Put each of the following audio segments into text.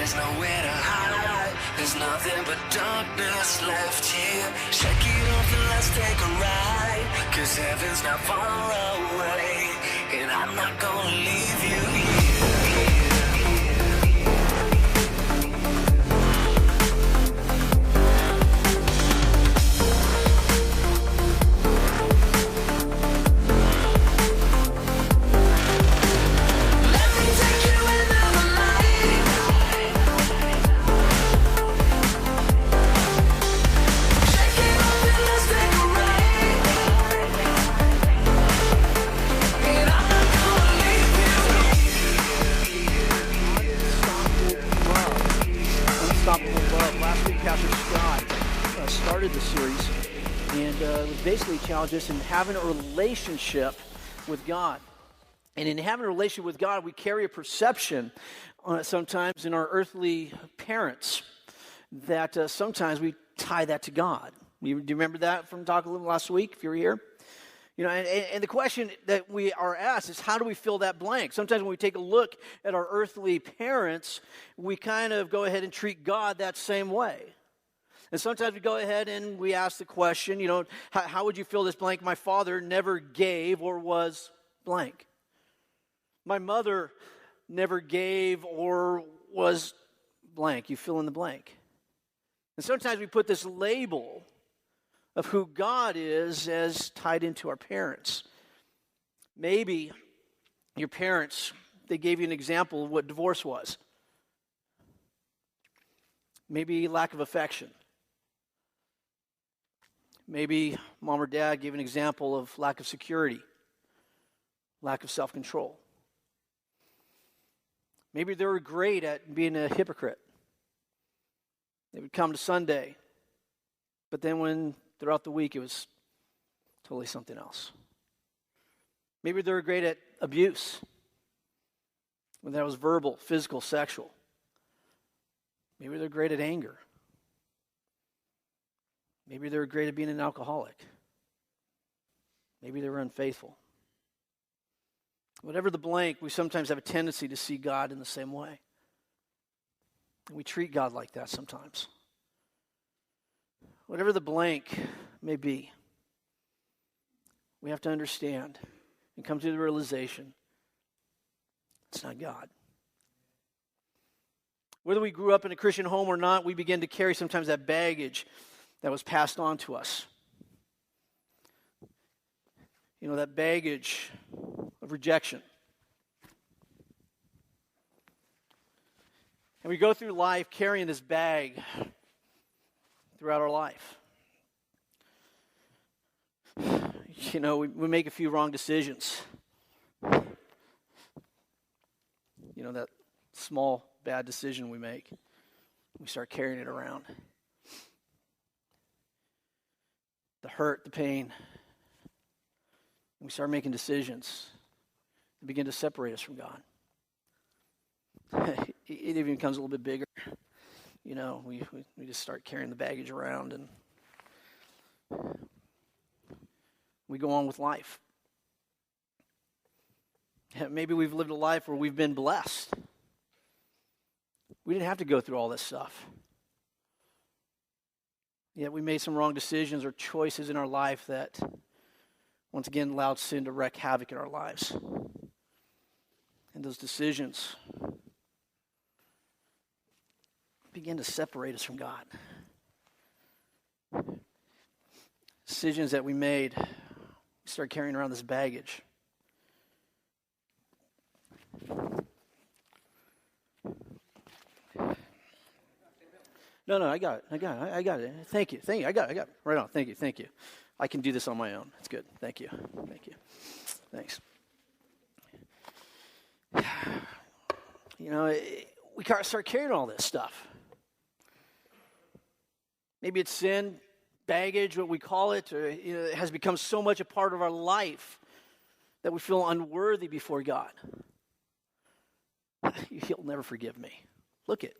There's nowhere to hide. There's nothing but darkness left here. Shake it off and let's take a ride. 'Cause heaven's not far away, and I'm not gonna leave you here. The series, and it was basically challenged us in having a relationship with God. And in having a relationship with God, we carry a perception sometimes in our earthly parents that sometimes we tie that to God. Do you remember that from talking last week, if you were here? You know, and the question that we are asked is, how do we fill that blank? Sometimes when we take a look at our earthly parents, we kind of go ahead and treat God that same way. And sometimes we go ahead and we ask the question, you know, how would you fill this blank? My father never gave or was blank. My mother never gave or was blank. You fill in the blank. And sometimes we put this label of who God is as tied into our parents. Maybe your parents, they gave you an example of what divorce was. Maybe lack of affection. Maybe mom or dad gave an example of lack of security, lack of self-control. Maybe they were great at being a hypocrite. They would come to Sunday, but then throughout the week it was totally something else. Maybe they were great at abuse, whether that was verbal, physical, sexual. Maybe they're great at anger. Maybe they were great at being an alcoholic. Maybe they were unfaithful. Whatever the blank, we sometimes have a tendency to see God in the same way. And we treat God like that sometimes. Whatever the blank may be, we have to understand and come to the realization it's not God. Whether we grew up in a Christian home or not, we begin to carry sometimes that baggage that was passed on to us. You know, that baggage of rejection. And we go through life carrying this bag throughout our life. You know, we make a few wrong decisions. You know, that small bad decision we make. We start carrying it around. The hurt, the pain. We start making decisions that begin to separate us from God. It even becomes a little bit bigger. You know, we just start carrying the baggage around and we go on with life. Maybe we've lived a life where we've been blessed. We didn't have to go through all this stuff. Yet we made some wrong decisions or choices in our life that, once again, allowed sin to wreak havoc in our lives. And those decisions begin to separate us from God. Decisions that we made, we start carrying around this baggage. No, I got it. Thank you. I got it. Right on. Thank you. I can do this on my own. That's good. Thank you. Thanks. You know, we start carrying all this stuff. Maybe it's sin, baggage, what we call it, or it has become so much a part of our life that we feel unworthy before God. He'll never forgive me. Look it.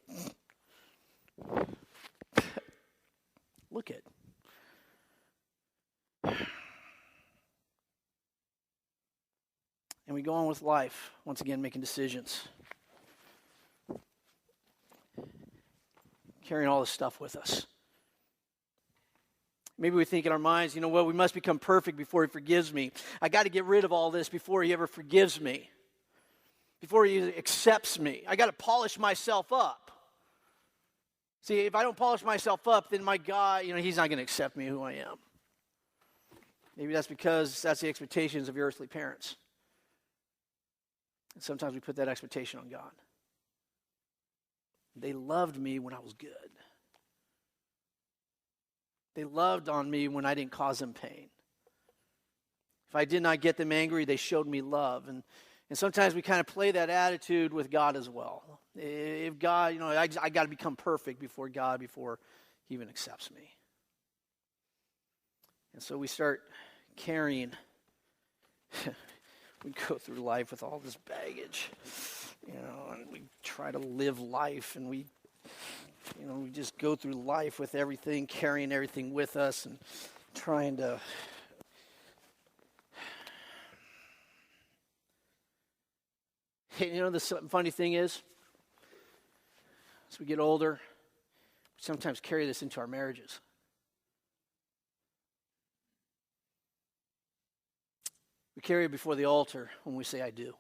And we go on with life, once again, making decisions. carrying all this stuff with us. Maybe we think in our minds, you know what, we must become perfect before he forgives me. I got to get rid of all this before he ever forgives me, before he accepts me. I got to polish myself up. See, if I don't polish myself up, then my God, he's not going to accept me who I am. Maybe that's because that's the expectations of your earthly parents. And sometimes we put that expectation on God. They loved me when I was good. They loved on me when I didn't cause them pain. If I did not get them angry, they showed me love. And sometimes we kind of play that attitude with God as well. If God, I got to become perfect before God, before he even accepts me. And so we start carrying, we go through life with all this baggage, and we try to live life, and we just go through life with everything, carrying everything with us and trying to the funny thing is, as we get older, we sometimes carry this into our marriages. We carry it before the altar when we say, I do.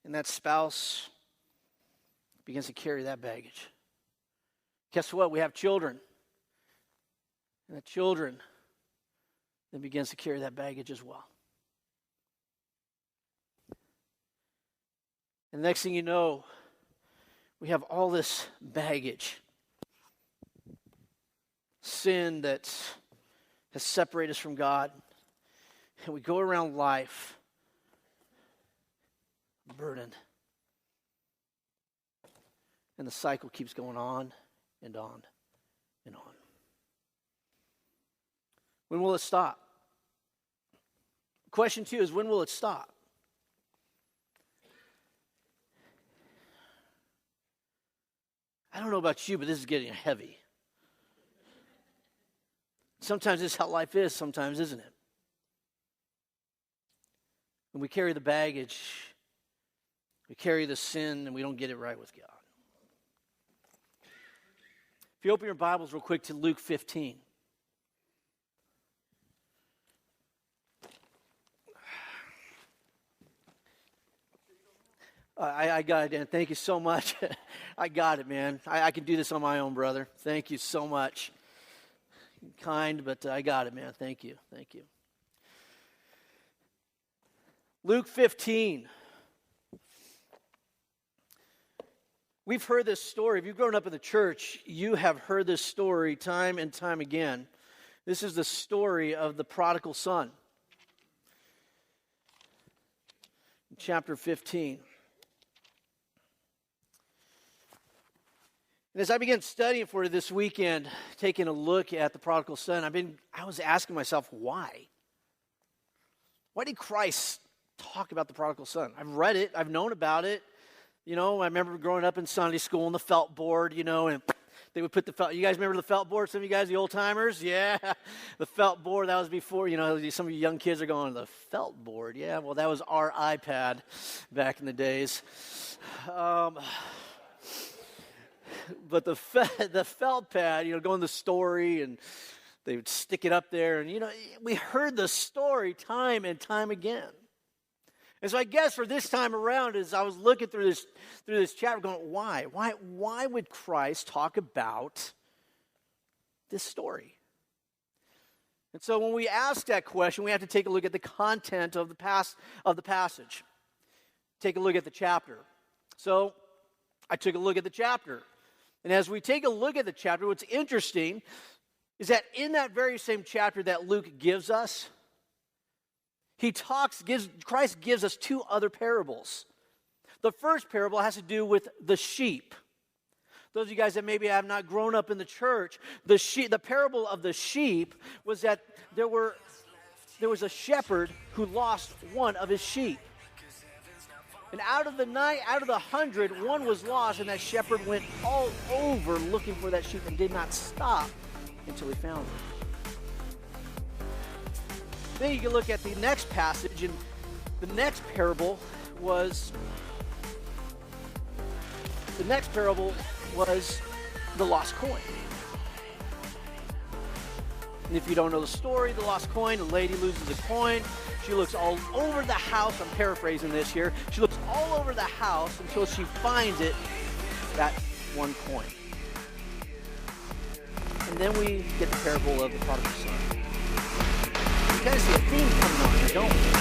And that spouse begins to carry that baggage. Guess what? We have children. And the children then begins to carry that baggage as well. And the next thing you know, we have all this baggage. Sin that has separated us from God. And we go around life burdened. And the cycle keeps going on and on and on. When will it stop? Question 2 is, when will it stop? I don't know about you, but this is getting heavy. Sometimes this is how life is, sometimes isn't it? When we carry the baggage, we carry the sin, and we don't get it right with God. If you open your Bibles real quick to Luke 15. I got it, Dan. Thank you so much. I got it, man. I can do this on my own, brother. Thank you so much. Kind, but I got it, man. Thank you. Thank you. Luke 15. We've heard this story. If you've grown up in the church, you have heard this story time and time again. This is the story of the prodigal son. Chapter 15. And as I began studying for it this weekend, taking a look at the prodigal son, I was asking myself, why? Why did Christ talk about the prodigal son? I've read it. I've known about it. I remember growing up in Sunday school on the felt board, and they would put the felt. You guys remember the felt board? Some of you guys, the old timers? Yeah. The felt board, that was before, some of you young kids are going, the felt board. Yeah, well, that was our iPad back in the days. But the felt pad, going the story, and they would stick it up there. And, we heard the story time and time again. And so I guess for this time around, as I was looking through this chapter, going, why? Why would Christ talk about this story? And so when we ask that question, we have to take a look at the content of the passage. Take a look at the chapter. So I took a look at the chapter. And as we take a look at the chapter, what's interesting is that in that very same chapter that Luke gives us, Christ gives us two other parables. The first parable has to do with the sheep. Those of you guys that maybe have not grown up in the church, the parable of the sheep was that there was a shepherd who lost one of his sheep. And out of the 100, one was lost, and that shepherd went all over looking for that sheep and did not stop until he found it. Then you can look at the next passage, and the next parable was The next parable was the lost coin. And if you don't know the story, the lost coin, a lady loses a coin. She looks all over the house. I'm paraphrasing this here. She looks all over the house until she finds it, that one coin. And then we get the parable of the prodigal son. We kind of see a theme coming on here, don't we?